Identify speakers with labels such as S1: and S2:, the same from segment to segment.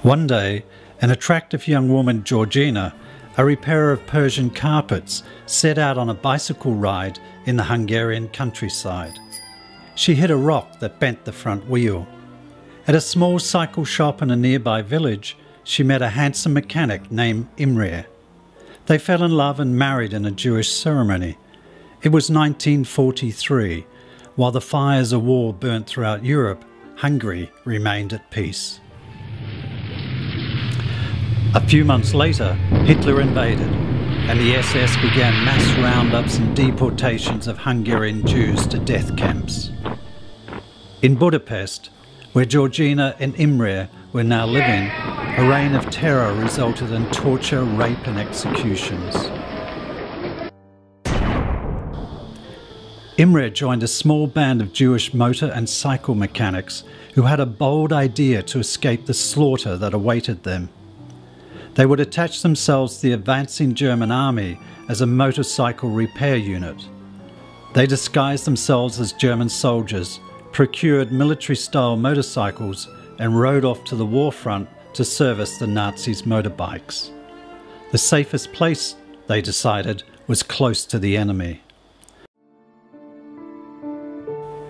S1: One day, an attractive young woman, Georgina, a repairer of Persian carpets, set out on a bicycle ride in the Hungarian countryside. She hit a rock that bent the front wheel. At a small cycle shop in a nearby village, she met a handsome mechanic named Imre. They fell in love and married in a Jewish ceremony. It was 1943. While the fires of war burnt throughout Europe, Hungary remained at peace. A few months later, Hitler invaded, and the SS began mass roundups and deportations of Hungarian Jews to death camps. In Budapest, where Georgina and Imre were now living, a reign of terror resulted in torture, rape and executions. Imre joined a small band of Jewish motor and cycle mechanics who had a bold idea to escape the slaughter that awaited them. They would attach themselves to the advancing German army as a motorcycle repair unit. They disguised themselves as German soldiers, procured military-style motorcycles and rode off to the war front to service the Nazis' motorbikes. The safest place, they decided, was close to the enemy.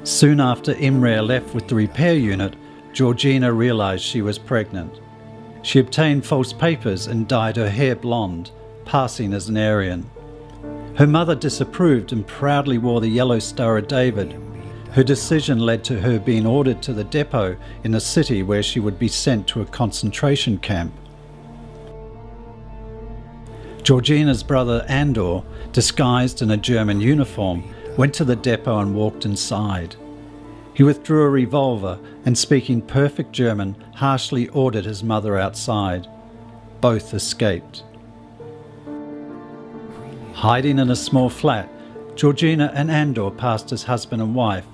S1: Soon after Imre left with the repair unit, Georgina realised she was pregnant. She obtained false papers and dyed her hair blonde, passing as an Aryan. Her mother disapproved and proudly wore the yellow Star of David. Her decision led to her being ordered to the depot in a city where she would be sent to a concentration camp. Georgina's brother Andor, disguised in a German uniform, went to the depot and walked inside. He withdrew a revolver and, speaking perfect German, harshly ordered his mother outside. Both escaped. Hiding in a small flat, Georgina and Andor passed as husband and wife.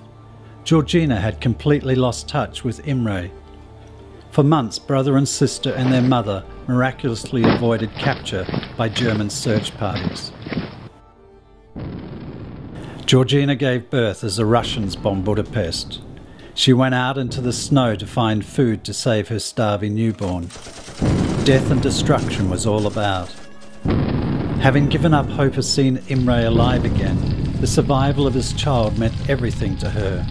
S1: Georgina had completely lost touch with Imre. For months, brother and sister and their mother miraculously avoided capture by German search parties. Georgina gave birth as the Russians bombed Budapest. She went out into the snow to find food to save her starving newborn. Death and destruction was all about. Having given up hope of seeing Imre alive again, the survival of his child meant everything to her.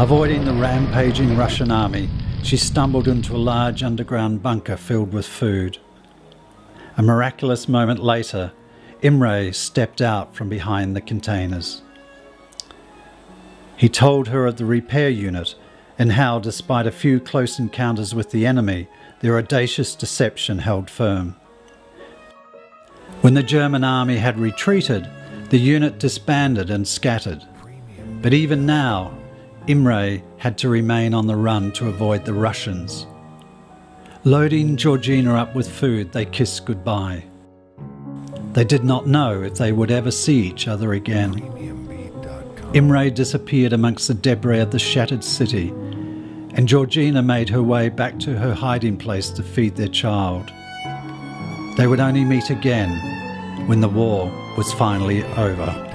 S1: Avoiding the rampaging Russian army, she stumbled into a large underground bunker filled with food. A miraculous moment later, Imre stepped out from behind the containers. He told her of the repair unit and how, despite a few close encounters with the enemy, their audacious deception held firm. When the German army had retreated, the unit disbanded and scattered. But even now, Imre had to remain on the run to avoid the Russians. Loading Georgina up with food, they kissed goodbye. They did not know if they would ever see each other again. Imre disappeared amongst the debris of the shattered city, and Georgina made her way back to her hiding place to feed their child. They would only meet again when the war was finally over.